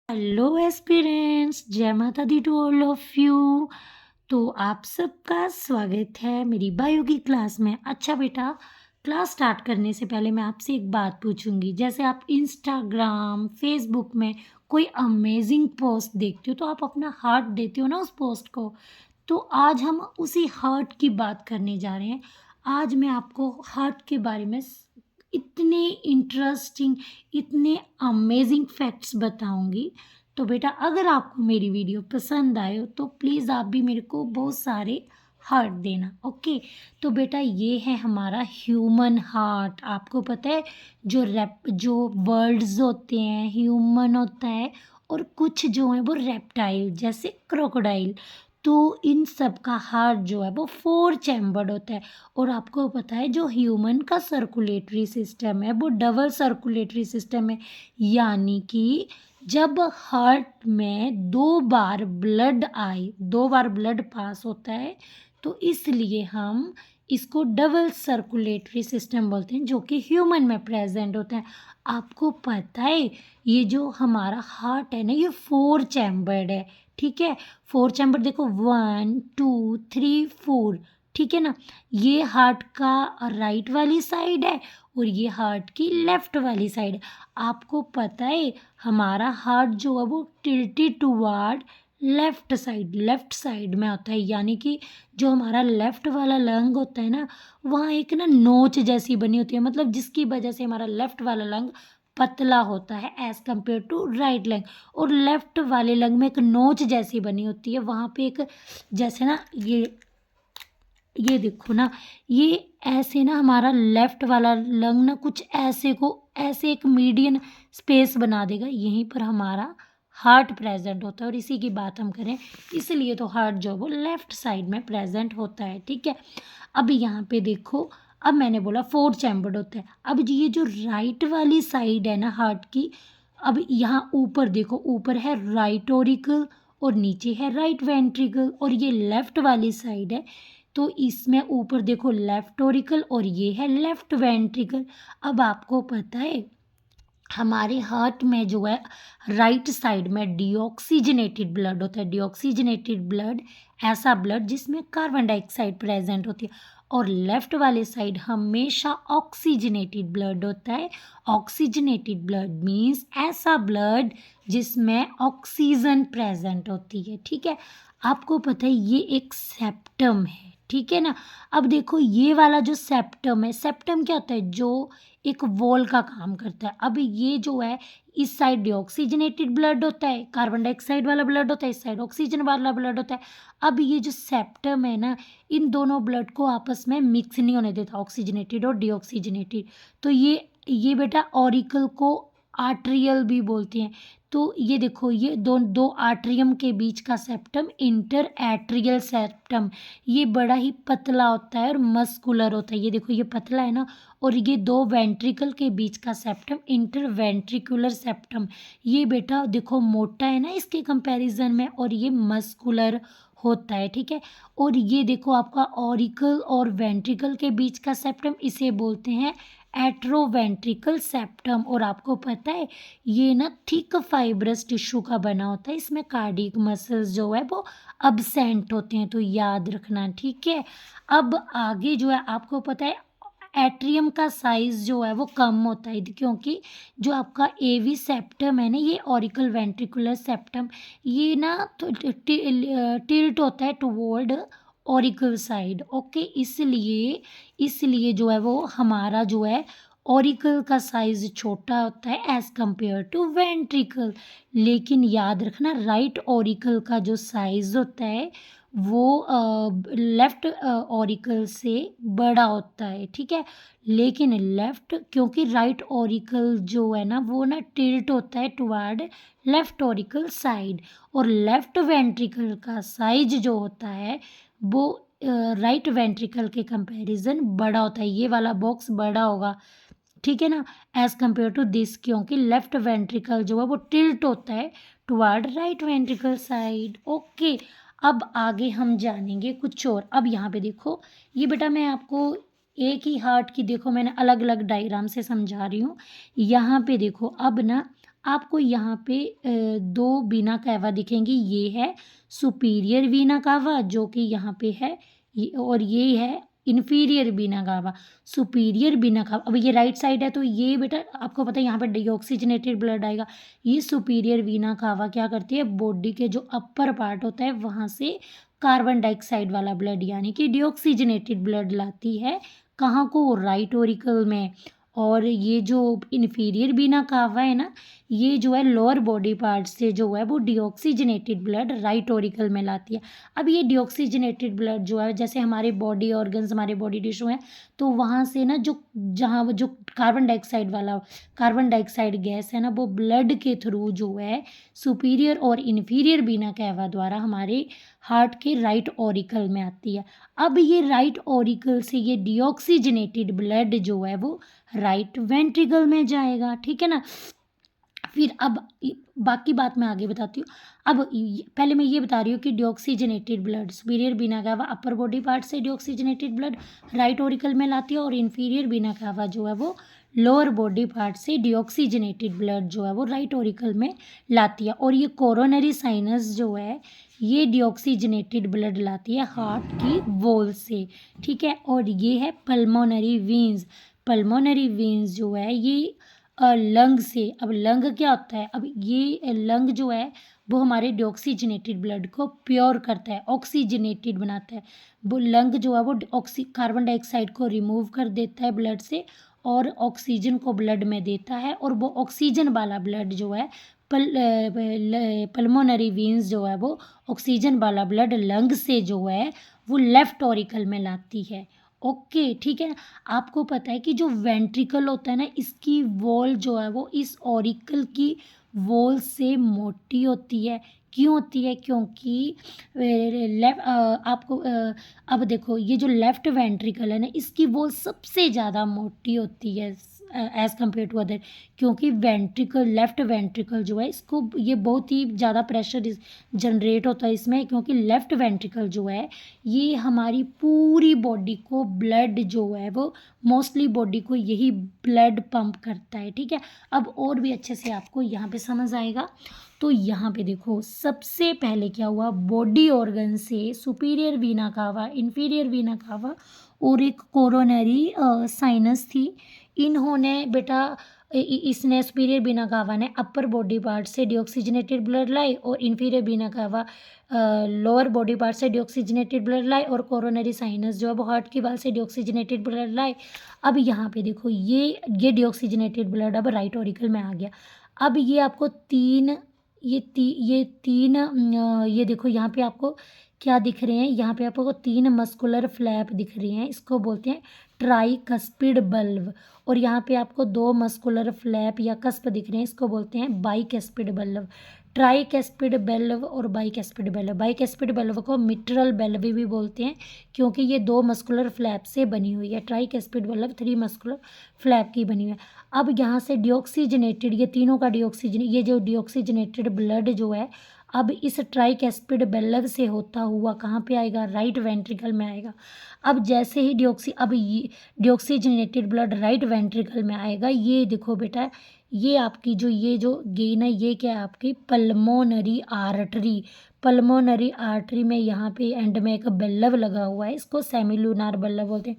Hello aspirants, जय माता दी to all of you. तो आप सबका स्वागत है मेरी बायो की क्लास में। अच्छा बेटा, क्लास स्टार्ट करने से पहले मैं आपसे एक बात पूछूंगी। जैसे आप इंस्टाग्राम फेसबुक में कोई अमेजिंग पोस्ट देखते हो तो आप अपना हार्ट देते हो ना उस पोस्ट को। तो आज हम उसी हार्ट की बात करने जा रहे हैं। आज मैं आपको हार्ट के बारे में इतने इंटरेस्टिंग, इतने अमेजिंग फैक्ट्स बताऊंगी। तो बेटा, अगर आपको मेरी वीडियो पसंद आए हो तो प्लीज़ आप भी मेरे को बहुत सारे हार्ट देना। ओके। तो बेटा, ये है हमारा ह्यूमन हार्ट। आपको पता है जो वर्ड्स होते हैं, ह्यूमन होता है और कुछ जो है वो रेप्टाइल जैसे क्रोकोडाइल। तो इन सब का हार्ट जो है वो 4 चैम्बर्ड होता है। और आपको पता है जो ह्यूमन का सर्कुलेटरी सिस्टम है वो डबल सर्कुलेटरी सिस्टम है। यानी कि जब हार्ट में 2 बार ब्लड पास होता है तो इसलिए हम इसको डबल सर्कुलेटरी सिस्टम बोलते हैं, जो कि ह्यूमन में प्रेजेंट होता है। आपको पता है ये जो हमारा हार्ट है ना, ये 4 चैम्बर्ड है। ठीक है, 4 चैम्बर देखो, 1 2 3 4। ठीक है ना। ये हार्ट का राइट वाली साइड है और ये हार्ट की लेफ्ट वाली साइड है। आपको पता है हमारा हार्ट जो है वो टिल्टेड टुवर्ड लेफ्ट साइड में होता है। यानी कि जो हमारा लेफ्ट वाला लंग होता है ना, वहाँ एक ना नोच जैसी बनी होती है, मतलब जिसकी वजह से हमारा लेफ्ट वाला लंग पतला होता है as compare to right lung. और लेफ्ट वाले लंग में एक नोच जैसी बनी होती है, वहाँ पे एक जैसे ना ये देखो ना, ये ऐसे ना हमारा लेफ्ट वाला लंग ना कुछ ऐसे को ऐसे एक मीडियन स्पेस बना देगा, यहीं पर हमारा हार्ट प्रेजेंट होता है। और इसी की बात हम करें, इसलिए तो हार्ट जो है वो लेफ्ट साइड में प्रेजेंट होता है। ठीक है। अब यहाँ पे देखो, अब मैंने बोला 4 चैम्बर्ड होता है। अब ये जो राइट वाली साइड है ना हार्ट की, अब यहाँ ऊपर देखो, ऊपर है राइट ओरिकल और नीचे है राइट वेंट्रिकल, और ये लेफ्ट वाली साइड है तो इसमें ऊपर देखो लेफ्ट ओरिकल और ये है लेफ्ट वेंट्रिकल। अब आपको पता है हमारे हार्ट में जो है राइट साइड में डीऑक्सीजनेटेड ब्लड होता है। डीऑक्सीजनेटेड ब्लड ऐसा ब्लड जिसमें कार्बन डाइऑक्साइड प्रेजेंट होती है। और लेफ्ट वाले साइड हमेशा ऑक्सीजनेटेड ब्लड होता है। ऑक्सीजनेटेड ब्लड मीन्स ऐसा ब्लड जिसमें ऑक्सीजन प्रेजेंट होती है। ठीक है। आपको पता है ये एक सेप्टम है। ठीक है ना। अब देखो ये वाला जो सेप्टम है, सेप्टम क्या होता है, जो एक वॉल का काम करता है। अब ये जो है इस साइड डीऑक्सीजनेटेड ब्लड होता है, कार्बन डाइऑक्साइड वाला ब्लड होता है, इस साइड ऑक्सीजन वाला ब्लड होता है। अब ये जो सेप्टम है ना, इन दोनों ब्लड को आपस में मिक्स नहीं होने देता, ऑक्सीजनेटेड और डीऑक्सीजनेटेड। तो ये बेटा ऑरिकल को आर्ट्रियल भी बोलते हैं। तो ये देखो, ये दो दो आर्ट्रियम के बीच का सेप्टम इंटर एट्रियल सेप्टम, ये बड़ा ही पतला होता है और मस्कुलर होता है। ये देखो ये पतला है ना। और ये 2 वेंट्रिकल के बीच का सेप्टम इंटर वेंट्रिकुलर सेप्टम, ये बेटा देखो मोटा है ना इसके कंपैरिजन में, और ये मस्कुलर होता है। ठीक है। और ये देखो आपका ऑरिकल और वेंट्रिकल के बीच का सेप्टम, इसे बोलते हैं एट्रोवेंट्रिकल सेप्टम। और आपको पता है ये ना थिक फाइब्रस टिश्यू का बना होता है, इसमें कार्डियक मसल्स जो है वो अब्सेंट होते हैं, तो याद रखना। ठीक है। अब आगे जो है आपको पता है एट्रियम का साइज जो है वो कम होता है, क्योंकि जो आपका एवी सेप्टम है ना, ये ऑरिकल वेंट्रिकुलर सेप्टम, ये ना तो टिल्ट होता है टुवर्ड ऑरिकल साइड। ओके। इसलिए जो है वो हमारा जो है ऑरिकल का साइज छोटा होता है एज कंपेयर टू वेंट्रिकल। लेकिन याद रखना राइट ऑरिकल का जो साइज होता है वो लेफ्ट ऑरिकल से बड़ा होता है। ठीक है। लेकिन लेफ्ट, क्योंकि राइट ऑरिकल जो है ना वो ना टिल्ट होता है टुवर्ड लेफ्ट ऑरिकल साइड, और लेफ्ट वेंट्रिकल का साइज जो होता है वो राइट वेंट्रिकल के कंपैरिजन बड़ा होता है। ये वाला बॉक्स बड़ा होगा, ठीक है ना, एज कंपेयर टू दिस, क्योंकि लेफ्ट वेंट्रिकल जो है वो टिल्ट होता है toward right ventricle side. Okay. अब आगे हम जानेंगे कुछ और। अब यहाँ पे देखो, ये बेटा मैं आपको एक ही हार्ट की देखो मैंने अलग अलग डायग्राम से समझा रही हूँ। यहाँ पे देखो अब ना आपको यहाँ पे 2 वीना कावा दिखेंगी। ये है सुपीरियर वीना कावा जो कि यहाँ पे है, और ये है इन्फीरियर वीना कावा। सुपीरियर वीना कावा, अब ये राइट साइड है तो ये बेटा आपको पता है यहाँ पे डीऑक्सीजनेटेड ब्लड आएगा। ये सुपीरियर वीना कावा क्या करती है, बॉडी के जो अपर पार्ट होता है वहाँ से कार्बन डाइऑक्साइड वाला ब्लड यानी कि डीऑक्सीजनेटेड ब्लड लाती है। कहाँ को, राइट ऑरिकल में। और ये जो इन्फीरियर वीना कावा है ना, ये जो है लोअर बॉडी पार्ट से जो है वो डीऑक्सीजनेटेड ब्लड राइट ऑरिकल में लाती है। अब ये डीऑक्सीजनेटेड ब्लड जो है, जैसे हमारे बॉडी ऑर्गन्स, हमारे बॉडी टिश्यू हैं, तो वहाँ से ना जो जहाँ वो जो कार्बन डाइऑक्साइड गैस है ना, वो ब्लड के थ्रू जो है सुपीरियर और इन्फीरियर वीना कावा द्वारा हमारे हार्ट के राइट ऑरिकल में आती है। अब ये राइट ऑरिकल से ये डीऑक्सीजनेटेड ब्लड जो है वो राइट वेंट्रिकल में जाएगा, ठीक है ना। फिर अब बाकी बात मैं आगे बताती हूँ। अब पहले मैं ये बता रही हूँ कि डीऑक्सीजनेटेड ब्लड सुपीरियर वीना कावा अपर बॉडी पार्ट से डीऑक्सीजनेटेड ब्लड राइट ऑरिकल में लाती है, और इन्फीरियर वीना कावा जो है वो लोअर बॉडी पार्ट से डीऑक्सीजनेटेड ब्लड जो है वो राइट ऑरिकल में लाती है। और ये कोरोनरी साइनस जो है ये डीऑक्सीजनेटेड ब्लड लाती है हार्ट की वॉल से, ठीक है। और ये है पल्मोनरी वेन्स। पल्मोनरी वेन्स जो है ये लंग से, अब लंग क्या होता है, अब ये लंग जो है वो हमारे डीऑक्सीजनेटेड ब्लड को प्योर करता है, ऑक्सीजनेटेड बनाता है। वो लंग जो है वो कार्बन डाइऑक्साइड को रिमूव कर देता है ब्लड से और ऑक्सीजन को ब्लड में देता है, और वो ऑक्सीजन वाला ब्लड जो है पल्मोनरी वेन्स जो है वो ऑक्सीजन वाला ब्लड लंग से जो है वो लेफ्ट ऑरिकल में लाती है। ओके, ठीक है। आपको पता है कि जो वेंट्रिकल होता है ना, इसकी वॉल जो है वो इस ऑरिकल की वॉल से मोटी होती है। क्यों होती है, क्योंकि आपको अब देखो ये जो लेफ्ट वेंट्रिकल है ना, इसकी वॉल सबसे ज़्यादा मोटी होती है एज़ कम्पेयर टू अदर, क्योंकि वेंट्रिकल, लेफ्ट वेंट्रिकल जो है इसको ये बहुत ही ज़्यादा प्रेशर जनरेट होता है इसमें, क्योंकि लेफ्ट वेंट्रिकल जो है ये हमारी पूरी बॉडी को ब्लड जो है वो मोस्टली बॉडी को यही ब्लड पंप करता है, ठीक है। अब और भी अच्छे से आपको यहाँ पे समझ आएगा। तो यहाँ पे देखो सबसे पहले क्या हुआ, बॉडी ऑर्गन से सुपीरियर वीना कावा, इन्फीरियर वीना कावा और एक कोरोनरी साइनस थी, इन्होंने बेटा इसने सुपीरियर वीना कावा ने अपर बॉडी पार्ट से डीऑक्सीजनेटेड ब्लड लाई, और इन्फीरियर वीना कावा लोअर बॉडी पार्ट से डीऑक्सीजनेटेड ब्लड लाए, और कोरोनरी साइनस जो है वो हार्ट की वाल से डीऑक्सीजनेटेड ब्लड लाए। अब यहाँ पे देखो ये डीऑक्सीजनेटेड ब्लड अब राइट ऑरिकल में आ गया। अब ये आपको ये देखो यहाँ पे आपको क्या दिख रहे हैं, यहाँ पे आपको 3 मस्कुलर फ्लैप दिख रहे हैं, इसको बोलते हैं ट्राइकस्पिड बल्ब। और यहाँ पे आपको 2 मस्कुलर फ्लैप या कस्प दिख रहे हैं, इसको बोलते हैं बाइकस्पिड बल्ब। ट्राइकस्पिड बल्ब और बाइकस्पिड बल्ब, बाइकस्पिड बल्ब को मिट्रल बल्ब भी बोलते हैं, क्योंकि ये 2 मस्कुलर फ्लैप से बनी हुई है। ट्राइकस्पिड बल्ब 3 मस्कुलर फ्लैप की बनी हुई है। अब यहाँ से डीऑक्सीजनेटेड, ये तीनों का ये जो डीऑक्सीजनेटेड ब्लड जो है अब इस ट्राइकस्पिड बल्ब से होता हुआ कहाँ पे आएगा, राइट वेंट्रिकल में आएगा। अब जैसे ही ये डीऑक्सीजनेटेड ब्लड राइट वेंट्रिकल में आएगा, ये देखो बेटा ये आपकी ये जो गेन है, ये क्या है आपकी पल्मोनरी आर्टरी। पल्मोनरी आर्टरी में यहाँ पे एंड में एक बल्ब लगा हुआ है, इसको सेमिलुनार बल्ब बोलते हैं।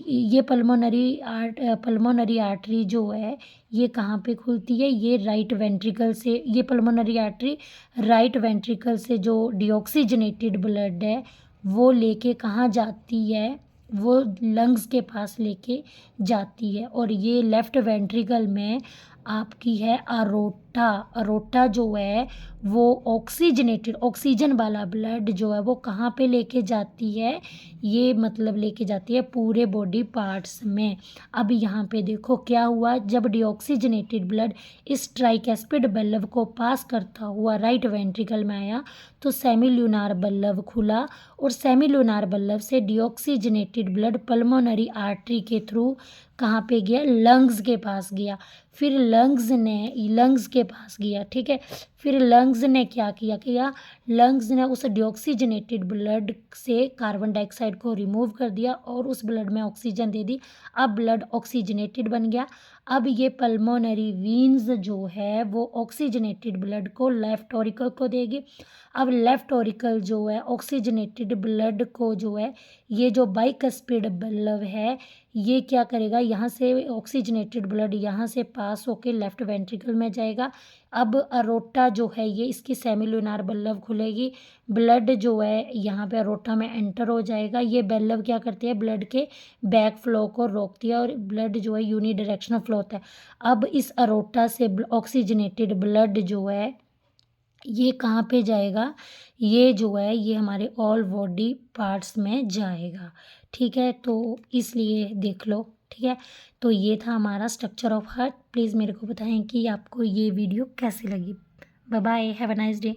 ये पल्मोनरी आर्टरी जो है ये कहाँ पे खुलती है, ये राइट वेंट्रिकल से। ये पल्मोनरी आर्टरी राइट वेंट्रिकल से जो डीऑक्सीजनेटेड ब्लड है वो लेके कहाँ जाती है, वो लंग्स के पास लेके जाती है। और ये लेफ्ट वेंट्रिकल में आपकी है अरोटा। अरोटा जो है वो ऑक्सीजन वाला ब्लड जो है वो कहाँ पे लेके जाती है, ये मतलब लेके जाती है पूरे बॉडी पार्ट्स में। अब यहाँ पे देखो क्या हुआ, जब डीऑक्सीजनेटेड ब्लड इस ट्राइकस्पिड बल्ब को पास करता हुआ राइट वेंट्रिकल में आया तो सेमिलुनार बल्ब खुला, और सेमिलुनार बल्ब से डीऑक्सीजनेटेड ब्लड पल्मोनरी आर्टरी के थ्रू कहाँ पे गया, लंग्स के पास गया। फिर लंग्स के पास गया, ठीक है। फिर लंग्स ने क्या किया, लंग्स ने उस डीऑक्सीजनेटेड ब्लड से कार्बन डाइऑक्साइड को रिमूव कर दिया और उस ब्लड में ऑक्सीजन दे दी। अब ब्लड ऑक्सीजनेटेड बन गया। अब ये पल्मोनरी वीन्स जो है वो ऑक्सीजनेटेड ब्लड को लेफ्ट ऑरिकल को देगी। अब लेफ्ट ऑरिकल जो है ऑक्सीजनेटेड ब्लड को जो है ये जो बाइकस्पिड बल्ब है ये क्या करेगा, यहाँ से ऑक्सीजनेटेड ब्लड यहाँ से पास होके लेफ्ट वेंट्रिकल में जाएगा। अब अरोटा जो है ये इसकी सेमिलुनार बल्ब खुलेगी, ब्लड जो है यहाँ पे अरोटा में एंटर हो जाएगा। ये बल्ब क्या करती है, ब्लड के बैक फ्लो को रोकती है और ब्लड जो है यूनिडायरेक्शनल फ्लो होता है। अब इस अरोटा से ऑक्सीजनेटेड ब्लड जो है ये कहाँ पे जाएगा, ये जो है ये हमारे ऑल बॉडी पार्ट्स में जाएगा। ठीक है, तो इसलिए देख लो। ठीक है, तो ये था हमारा स्ट्रक्चर ऑफ हार्ट। प्लीज़ मेरे को बताएं कि आपको ये वीडियो कैसी लगी। Bye bye, have a nice day.